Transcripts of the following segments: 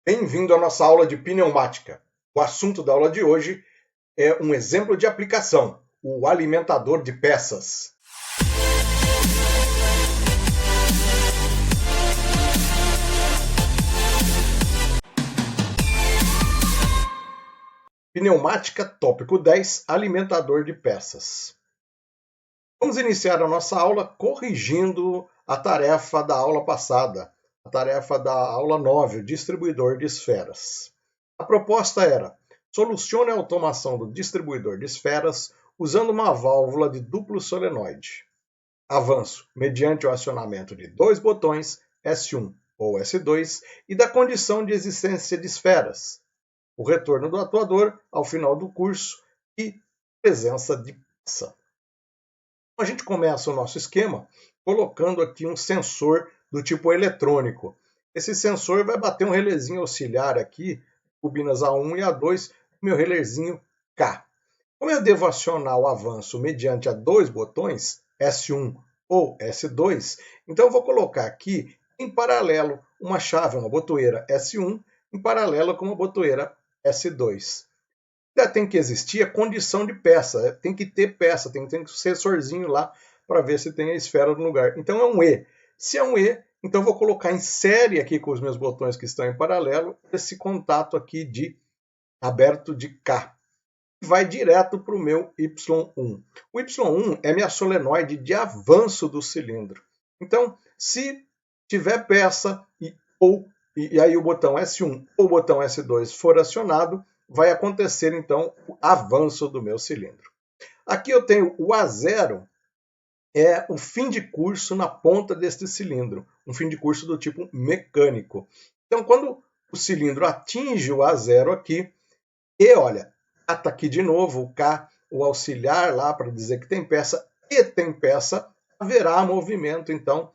Bem-vindo à nossa aula de pneumática. O assunto da aula de hoje é um exemplo de aplicação, o alimentador de peças. Pneumática, tópico 10, alimentador de peças. Vamos iniciar a nossa aula corrigindo a tarefa da aula passada, a tarefa da aula 9, o distribuidor de esferas. A proposta era: solucione a automação do distribuidor de esferas usando uma válvula de duplo solenoide. Avanço mediante o acionamento de dois botões, S1 ou S2, e da condição de existência de esferas, o retorno do atuador ao final do curso e presença de peça. A gente começa o nosso esquema colocando aqui um sensor do tipo eletrônico. Esse sensor vai bater um relézinho auxiliar aqui, bobinas A1 e A2, meu relézinho K. Como eu devo acionar o avanço mediante a dois botões, S1 ou S2, então eu vou colocar aqui em paralelo uma chave, uma botoeira S1, em paralelo com uma botoeira S2. Já tem que existir a condição de peça, tem que ter peça, tem que ter um sensorzinho lá para ver se tem a esfera no lugar. Então é um E. Se é um E, então eu vou colocar em série aqui com os meus botões que estão em paralelo, esse contato aqui de aberto de K. Vai direto para o meu Y1. O Y1 é minha solenoide de avanço do cilindro. Então, se tiver peça e aí o botão S1 ou o botão S2 for acionado, vai acontecer então o avanço do meu cilindro. Aqui eu tenho o A0, é o fim de curso na ponta deste cilindro, um fim de curso do tipo mecânico. Então, quando o cilindro atinge o A0 aqui, e olha, está aqui de novo o K, o auxiliar lá para dizer que tem peça, e tem peça, haverá movimento então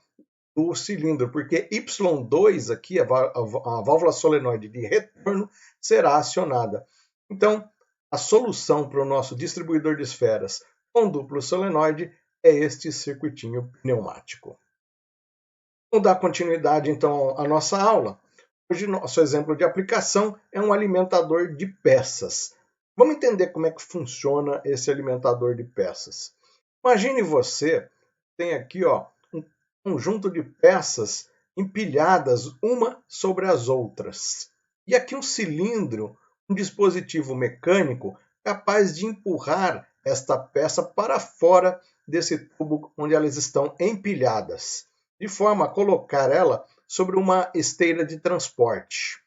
do cilindro, porque Y2 aqui, a válvula solenoide de retorno, será acionada. Então, a solução para o nosso distribuidor de esferas com duplo solenoide é este circuitinho pneumático. Vamos dar continuidade então à nossa aula. Hoje, nosso exemplo de aplicação é um alimentador de peças. Vamos entender como é que funciona esse alimentador de peças. Imagine você tem aqui um conjunto de peças empilhadas uma sobre as outras. E aqui um cilindro, um dispositivo mecânico capaz de empurrar esta peça para fora desse tubo onde elas estão empilhadas, de forma a colocar ela sobre uma esteira de transporte.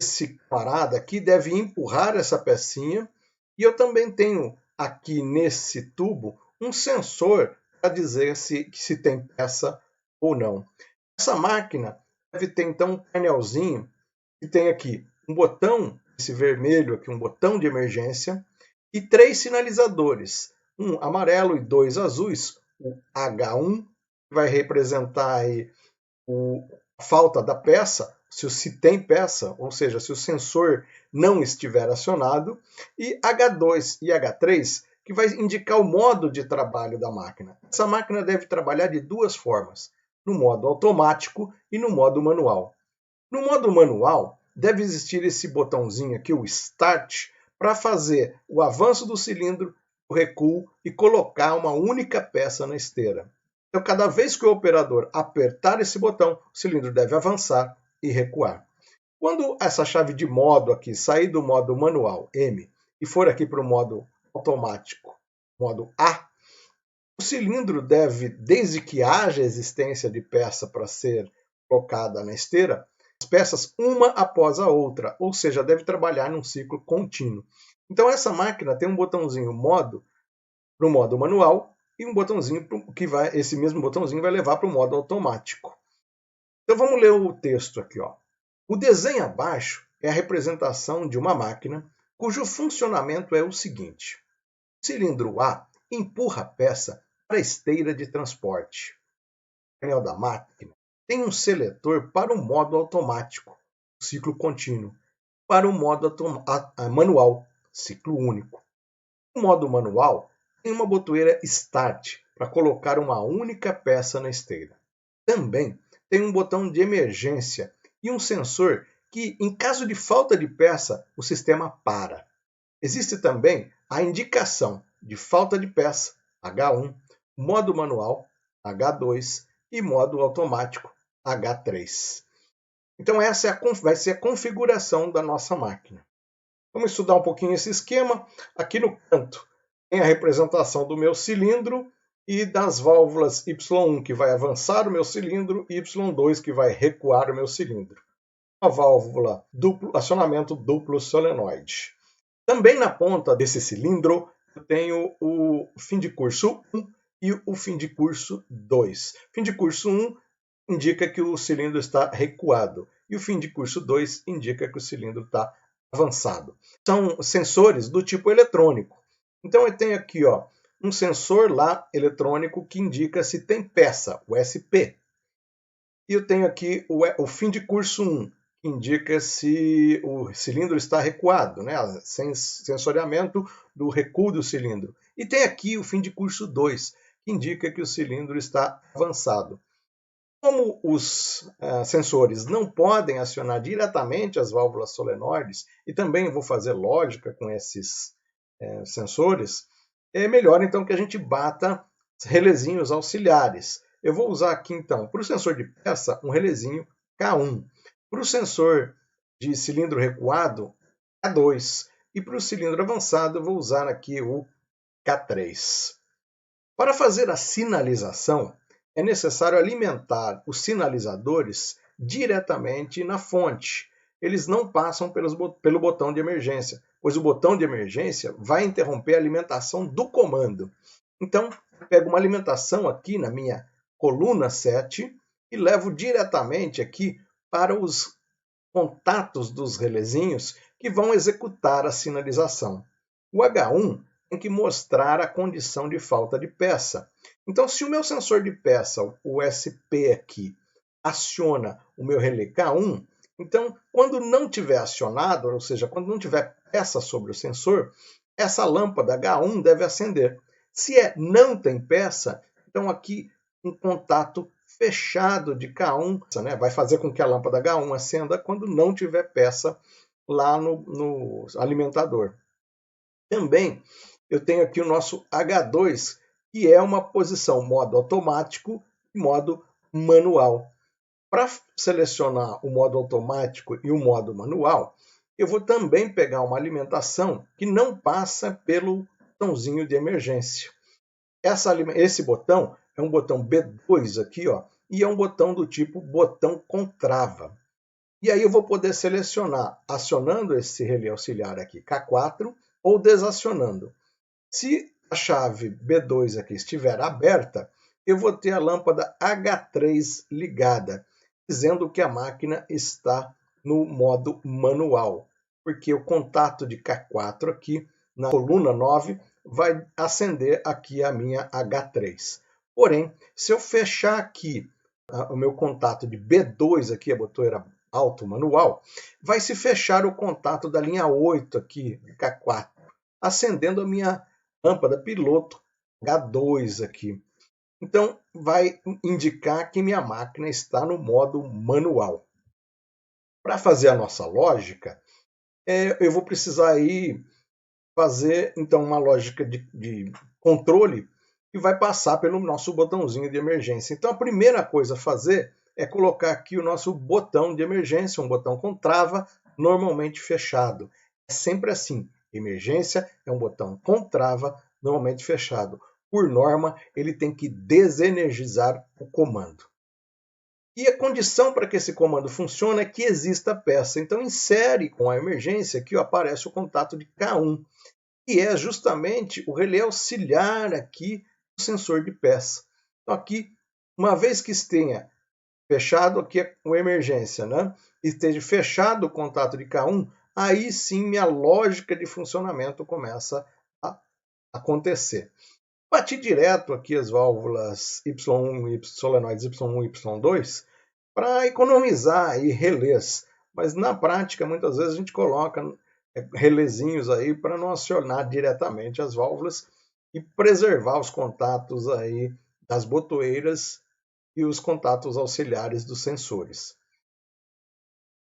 Esse camarada aqui deve empurrar essa pecinha, e eu também tenho aqui nesse tubo um sensor para dizer se tem peça ou não. Essa máquina deve ter então um painelzinho que tem aqui um botão, esse vermelho aqui, um botão de emergência, e três sinalizadores, um amarelo e dois azuis, o H1, que vai representar aí a falta da peça, se tem peça, ou seja, se o sensor não estiver acionado, e H2 e H3, que vai indicar o modo de trabalho da máquina. Essa máquina deve trabalhar de duas formas, no modo automático e no modo manual. No modo manual, deve existir esse botãozinho aqui, o Start, para fazer o avanço do cilindro, o recuo e colocar uma única peça na esteira. Então, cada vez que o operador apertar esse botão, o cilindro deve avançar e recuar. Quando essa chave de modo aqui sair do modo manual, M, e for aqui para o modo automático, modo A, o cilindro deve, desde que haja existência de peça para ser colocada na esteira, as peças uma após a outra, ou seja, deve trabalhar num ciclo contínuo. Então essa máquina tem um botãozinho modo para o modo manual e um botãozinho que esse mesmo botãozinho vai levar para o modo automático. Então vamos ler o texto aqui. O desenho abaixo é a representação de uma máquina cujo funcionamento é o seguinte: o cilindro A empurra a peça para a esteira de transporte. O painel da máquina tem um seletor para o modo automático, ciclo contínuo, para o modo manual, ciclo único. O modo manual tem uma botoeira Start para colocar uma única peça na esteira. Também tem um botão de emergência e um sensor que, em caso de falta de peça, o sistema para. Existe também a indicação de falta de peça, H1, modo manual, H2 e modo automático, H3. Então essa vai ser a configuração da nossa máquina. Vamos estudar um pouquinho esse esquema. Aqui no canto tem a representação do meu cilindro e das válvulas Y1, que vai avançar o meu cilindro, e Y2, que vai recuar o meu cilindro. A válvula acionamento duplo solenoide. Também na ponta desse cilindro eu tenho o fim de curso 1 e o fim de curso 2. Fim de curso 1 indica que o cilindro está recuado e o fim de curso 2 indica que o cilindro está avançado. São sensores do tipo eletrônico. Então eu tenho aqui um sensor lá eletrônico que indica se tem peça, o SP. E eu tenho aqui o fim de curso 1, que indica se o cilindro está recuado, né? Sensoriamento do recuo do cilindro. E tem aqui o fim de curso 2, que indica que o cilindro está avançado. Como os sensores não podem acionar diretamente as válvulas solenoides, e também vou fazer lógica com esses sensores, é melhor então que a gente bata relezinhos auxiliares. Eu vou usar aqui então, para o sensor de peça, um relezinho K1. Para o sensor de cilindro recuado, K2. E para o cilindro avançado, eu vou usar aqui o K3. Para fazer a sinalização, é necessário alimentar os sinalizadores diretamente na fonte. Eles não passam pelo botão de emergência, pois o botão de emergência vai interromper a alimentação do comando. Então, eu pego uma alimentação aqui na minha coluna 7 e levo diretamente aqui para os contatos dos relezinhos que vão executar a sinalização. O H1 tem que mostrar a condição de falta de peça. Então, se o meu sensor de peça, o SP aqui, aciona o meu relé K1, então, quando não tiver acionado, ou seja, quando não tiver peça sobre o sensor, essa lâmpada H1 deve acender. Se não tem peça, então aqui um contato fechado de K1, né, vai fazer com que a lâmpada H1 acenda quando não tiver peça lá no alimentador. Também eu tenho aqui o nosso H2, que é uma posição modo automático e modo manual. Para selecionar o modo automático e o modo manual, eu vou também pegar uma alimentação que não passa pelo botãozinho de emergência. Esse botão é um botão B2 aqui, e é um botão do tipo botão com trava. E aí eu vou poder selecionar acionando esse relé auxiliar aqui, K4, ou desacionando. Se a chave B2 aqui estiver aberta, eu vou ter a lâmpada H3 ligada, dizendo que a máquina está no modo manual, porque o contato de K4 aqui na coluna 9 vai acender aqui a minha H3. Porém, se eu fechar aqui o meu contato de B2 aqui, a botoeira alto manual, vai se fechar o contato da linha 8 aqui, K4, acendendo a minha lâmpada piloto H2 aqui. Então, vai indicar que minha máquina está no modo manual. Para fazer a nossa lógica, eu vou precisar aí fazer então uma lógica de controle que vai passar pelo nosso botãozinho de emergência. Então, a primeira coisa a fazer é colocar aqui o nosso botão de emergência, um botão com trava, normalmente fechado. É sempre assim. Emergência é um botão com trava, normalmente fechado. Por norma, ele tem que desenergizar o comando. E a condição para que esse comando funcione é que exista peça. Então, insere com a emergência que aparece o contato de K1, que é justamente o relé auxiliar aqui do sensor de peça. Então, aqui, uma vez que tenha fechado aqui a emergência, né, e esteja fechado o contato de K1, aí sim minha lógica de funcionamento começa a acontecer. Bati direto aqui as válvulas Y1, solenoides Y1 e Y2 para economizar aí relés, mas na prática muitas vezes a gente coloca relézinhos aí para não acionar diretamente as válvulas e preservar os contatos aí das botoeiras e os contatos auxiliares dos sensores.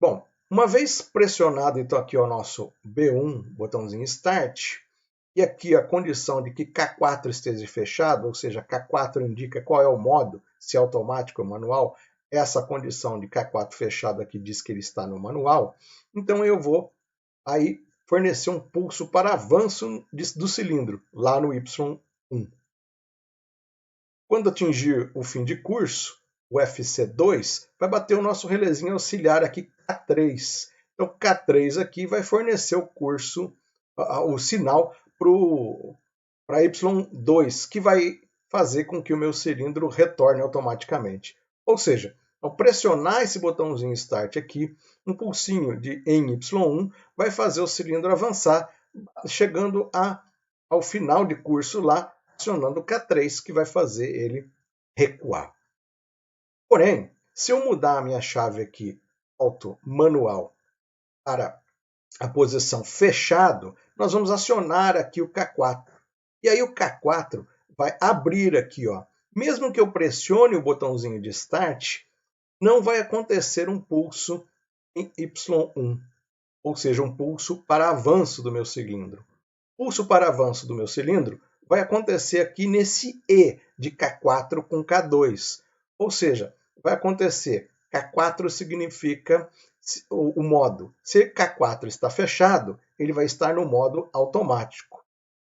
Bom, Uma vez pressionado, então, aqui o nosso B1, botãozinho Start, e aqui a condição de que K4 esteja fechado, ou seja, K4 indica qual é o modo, se é automático ou manual, essa condição de K4 fechado aqui diz que ele está no manual, então eu vou aí fornecer um pulso para avanço do cilindro, lá no Y1. Quando atingir o fim de curso, o FC2, vai bater o nosso relézinho auxiliar aqui, K3. Então, K3 aqui vai fornecer o curso, o sinal para Y2, que vai fazer com que o meu cilindro retorne automaticamente. Ou seja, ao pressionar esse botãozinho Start aqui, um pulsinho em Y1 vai fazer o cilindro avançar, chegando ao final de curso lá, acionando o K3, que vai fazer ele recuar. Porém, se eu mudar a minha chave aqui, auto manual, para a posição fechado, nós vamos acionar aqui o K4. E aí o K4 vai abrir aqui, ó. Mesmo que eu pressione o botãozinho de Start, não vai acontecer um pulso em Y1, ou seja, um pulso para avanço do meu cilindro. Pulso para avanço do meu cilindro vai acontecer aqui nesse E de K4 com K2. Ou seja, vai acontecer, K4 significa o modo. Se K4 está fechado, ele vai estar no modo automático.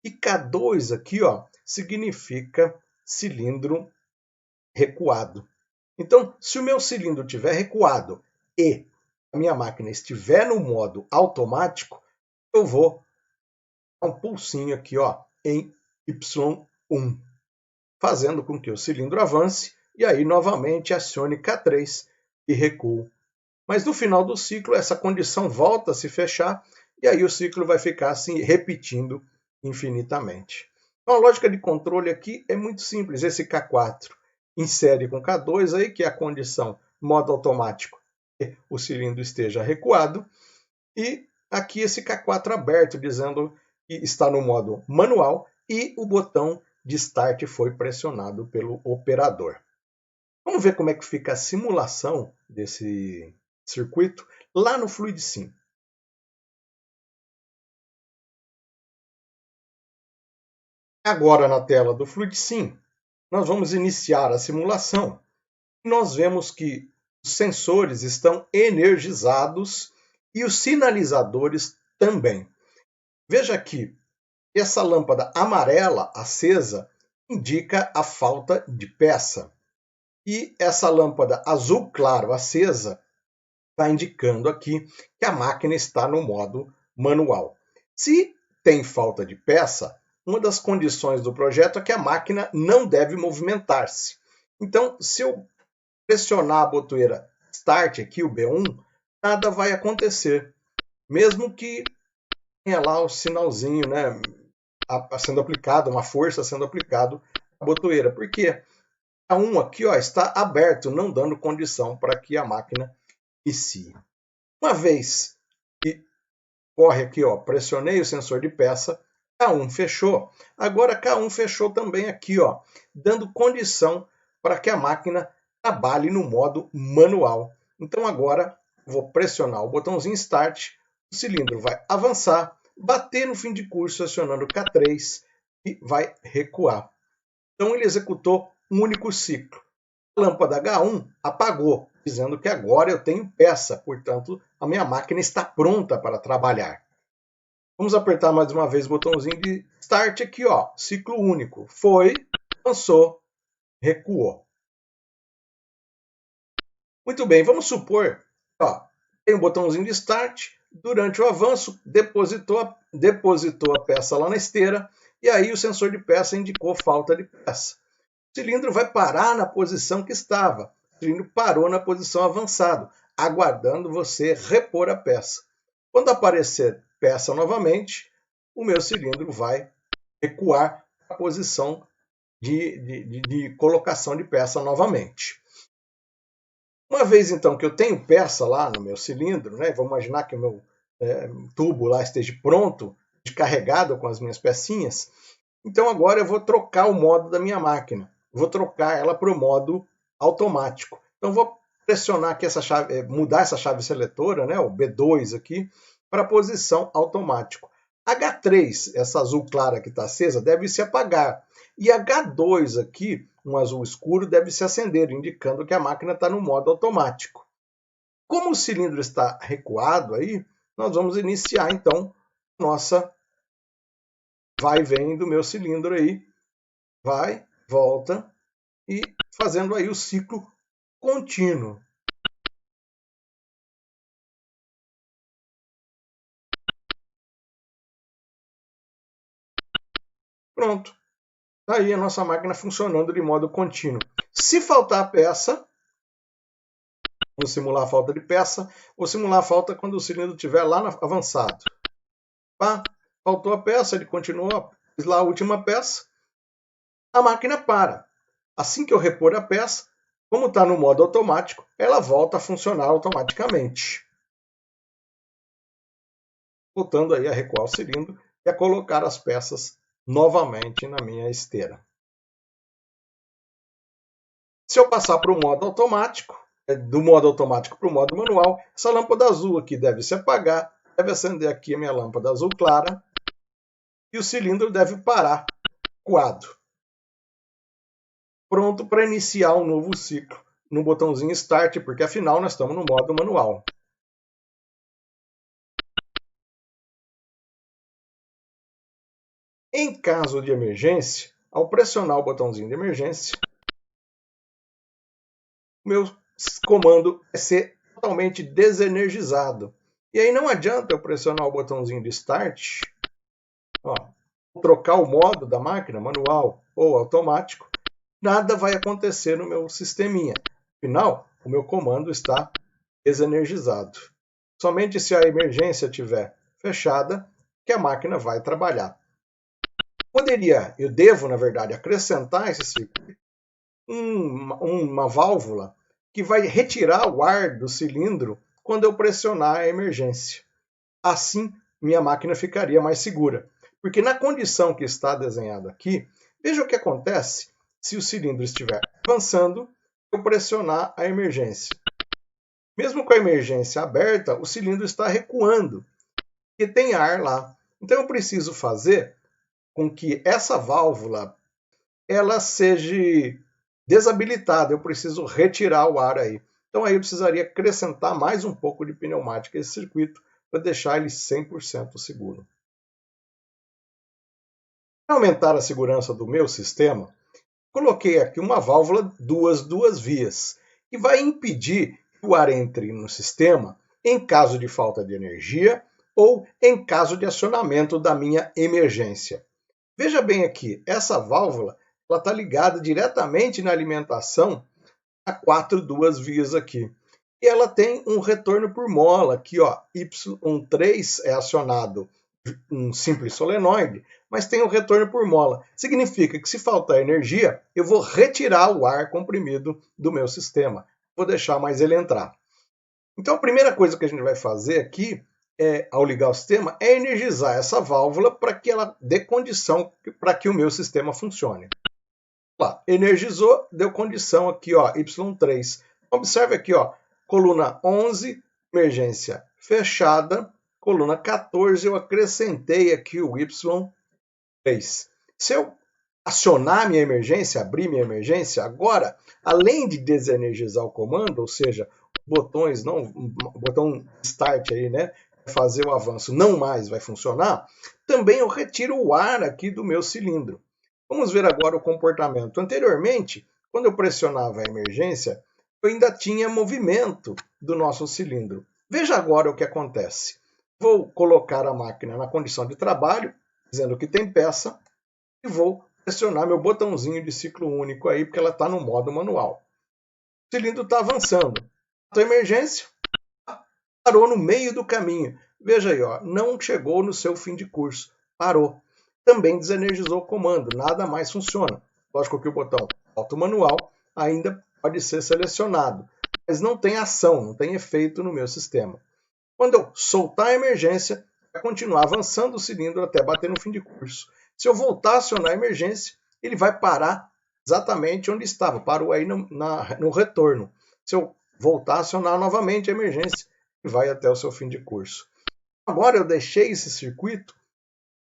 E K2 aqui, ó, significa cilindro recuado. Então, se o meu cilindro estiver recuado e a minha máquina estiver no modo automático, eu vou dar um pulsinho aqui, ó, em Y1, fazendo com que o cilindro avance e aí novamente acione K3 e recue. Mas no final do ciclo, essa condição volta a se fechar e aí o ciclo vai ficar assim repetindo infinitamente. Então a lógica de controle aqui é muito simples. Esse K4 insere com K2 aí, que é a condição modo automático, que o cilindro esteja recuado, e aqui esse K4 aberto, dizendo que está no modo manual e o botão de Start foi pressionado pelo operador. Vamos ver como é que fica a simulação desse circuito lá no FluidSim. Agora na tela do FluidSim, nós vamos iniciar a simulação. Nós vemos que os sensores estão energizados e os sinalizadores também. Veja aqui, essa lâmpada amarela acesa indica a falta de peça. E essa lâmpada azul claro acesa está indicando aqui que a máquina está no modo manual. Se tem falta de peça, uma das condições do projeto é que a máquina não deve movimentar-se. Então, se eu pressionar a botoeira Start aqui, o B1, nada vai acontecer. Mesmo que tenha lá o sinalzinho, né, sendo aplicado, uma força sendo aplicado à botoeira. Por quê? A 1 aqui, ó, está aberto, não dando condição para que a máquina inicie. Uma vez que corre aqui, ó, pressionei o sensor de peça, K1 fechou. Agora K1 fechou também aqui, ó, dando condição para que a máquina trabalhe no modo manual. Então agora vou pressionar o botãozinho Start, o cilindro vai avançar, bater no fim de curso acionando K3 e vai recuar. Então ele executou um único ciclo. A lâmpada H1 apagou, dizendo que agora eu tenho peça, portanto a minha máquina está pronta para trabalhar. Vamos apertar mais uma vez o botãozinho de Start aqui, ó, ciclo único. Foi, avançou, recuou. Muito bem, vamos supor, ó, tem um botãozinho de Start, durante o avanço depositou a peça lá na esteira e aí o sensor de peça indicou falta de peça. O cilindro vai parar na posição que estava. O cilindro parou na posição avançada, aguardando você repor a peça. Quando aparecer peça novamente, o meu cilindro vai recuar para a posição de colocação de peça novamente. Uma vez, então, que eu tenho peça lá no meu cilindro, né, vamos imaginar que o meu tubo lá esteja pronto, descarregado com as minhas pecinhas, então agora eu vou trocar o modo da minha máquina. Vou trocar ela para o modo automático. Então vou pressionar aqui essa chave, mudar essa chave seletora, né, o B2 aqui, para a posição automático. H3, essa azul clara que está acesa, deve se apagar. E H2 aqui, um azul escuro, deve se acender, indicando que a máquina está no modo automático. Como o cilindro está recuado aí, nós vamos iniciar então nossa vai e vem do meu cilindro aí. Vai, volta e fazendo aí o ciclo contínuo. Pronto. Tá aí a nossa máquina funcionando de modo contínuo. Se faltar peça, vou simular a falta de peça, vou simular a falta quando o cilindro estiver lá avançado. Pá, faltou a peça, ele continua, fiz lá a última peça, a máquina para. Assim que eu repor a peça, como está no modo automático, ela volta a funcionar automaticamente. Voltando aí a recuar o cilindro e a colocar as peças novamente na minha esteira. Se eu passar para o modo automático, do modo automático para o modo manual, essa lâmpada azul aqui deve se apagar, deve acender aqui a minha lâmpada azul clara e o cilindro deve parar coado. Pronto para iniciar um novo ciclo no botãozinho Start, porque afinal nós estamos no modo manual. Em caso de emergência, ao pressionar o botãozinho de emergência, o meu comando vai ser totalmente desenergizado. E aí não adianta eu pressionar o botãozinho de Start, ó, trocar o modo da máquina, manual ou automático, nada vai acontecer no meu sisteminha. Afinal, o meu comando está desenergizado. Somente se a emergência estiver fechada, que a máquina vai trabalhar. Eu devo, na verdade, acrescentar esse ciclo uma válvula que vai retirar o ar do cilindro quando eu pressionar a emergência. Assim, minha máquina ficaria mais segura. Porque na condição que está desenhado aqui, veja o que acontece se o cilindro estiver avançando e eu pressionar a emergência. Mesmo com a emergência aberta, o cilindro está recuando, porque tem ar lá. Então eu preciso fazer com que essa válvula ela seja desabilitada, eu preciso retirar o ar aí. Então aí eu precisaria acrescentar mais um pouco de pneumática a esse circuito para deixar ele 100% seguro. Para aumentar a segurança do meu sistema, coloquei aqui uma válvula duas vias, que vai impedir que o ar entre no sistema em caso de falta de energia ou em caso de acionamento da minha emergência. Veja bem aqui, essa válvula está ligada diretamente na alimentação a 4 duas vias aqui. E ela tem um retorno por mola, aqui ó, Y13 é acionado um simples solenoide, mas tem um retorno por mola. Significa que se faltar energia, eu vou retirar o ar comprimido do meu sistema. Vou deixar mais ele entrar. Então a primeira coisa que a gente vai fazer aqui, ao ligar o sistema, é energizar essa válvula para que ela dê condição para que o meu sistema funcione. Lá, energizou, deu condição aqui, ó, Y3. Observe aqui, ó, coluna 11, emergência fechada, coluna 14, eu acrescentei aqui o Y3. Se eu acionar minha emergência, abrir minha emergência, agora, além de desenergizar o comando, ou seja, botões, não, o botão Start aí, né, fazer o avanço não mais vai funcionar, também eu retiro o ar aqui do meu cilindro. Vamos ver agora o comportamento. Anteriormente, quando eu pressionava a emergência, eu ainda tinha movimento do nosso cilindro. Veja agora o que acontece. Vou colocar a máquina na condição de trabalho, dizendo que tem peça, e vou pressionar meu botãozinho de ciclo único aí, porque ela está no modo manual. O cilindro está avançando. A emergência parou no meio do caminho. Veja aí, ó, não chegou no seu fim de curso, parou. Também desenergizou o comando, nada mais funciona. Lógico que o botão auto manual ainda pode ser selecionado, mas não tem ação, não tem efeito no meu sistema. Quando eu soltar a emergência, vai continuar avançando o cilindro até bater no fim de curso. Se eu voltar a acionar a emergência, ele vai parar exatamente onde estava, parou aí no retorno. Se eu voltar a acionar novamente a emergência e vai até o seu fim de curso. Agora eu deixei esse circuito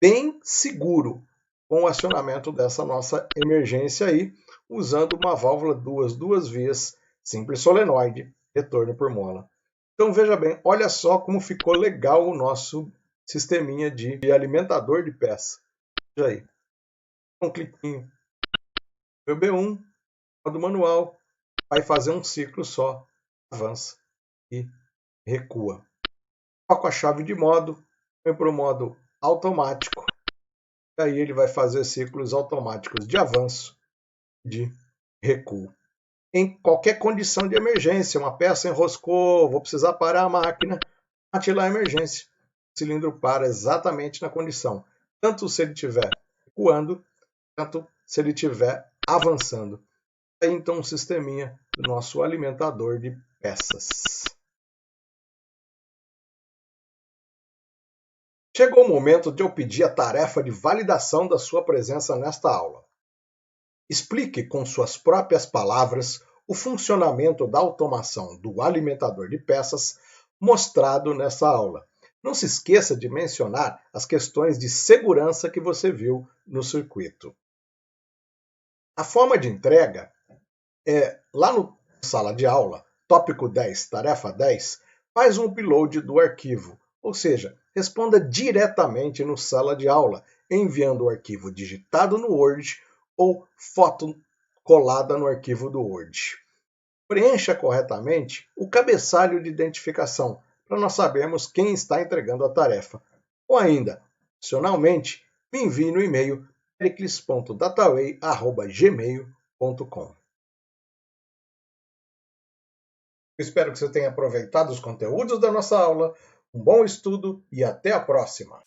bem seguro com o acionamento dessa nossa emergência aí, usando uma válvula duas vias, simples solenoide, retorno por mola. Então veja bem, olha só como ficou legal o nosso sisteminha de alimentador de peça. Veja aí, um cliquinho no B1, modo manual, vai fazer um ciclo só, avança e recua. Coloco a chave de modo, põe para o modo automático, e aí ele vai fazer ciclos automáticos de avanço, de recuo. Em qualquer condição de emergência, uma peça enroscou, vou precisar parar a máquina, bate lá a emergência. O cilindro para exatamente na condição, tanto se ele estiver recuando, quanto se ele estiver avançando. Aí então um sisteminha do nosso alimentador de peças. Chegou o momento de eu pedir a tarefa de validação da sua presença nesta aula. Explique com suas próprias palavras o funcionamento da automação do alimentador de peças mostrado nessa aula. Não se esqueça de mencionar as questões de segurança que você viu no circuito. A forma de entrega é lá no sala de aula, tópico 10, tarefa 10, faz um upload do arquivo, ou seja, responda diretamente no sala de aula, enviando o arquivo digitado no Word ou foto colada no arquivo do Word. Preencha corretamente o cabeçalho de identificação, para nós sabermos quem está entregando a tarefa. Ou ainda, opcionalmente, me envie no e-mail pericles.dataway@gmail.com. Espero que você tenha aproveitado os conteúdos da nossa aula. Um bom estudo e até a próxima!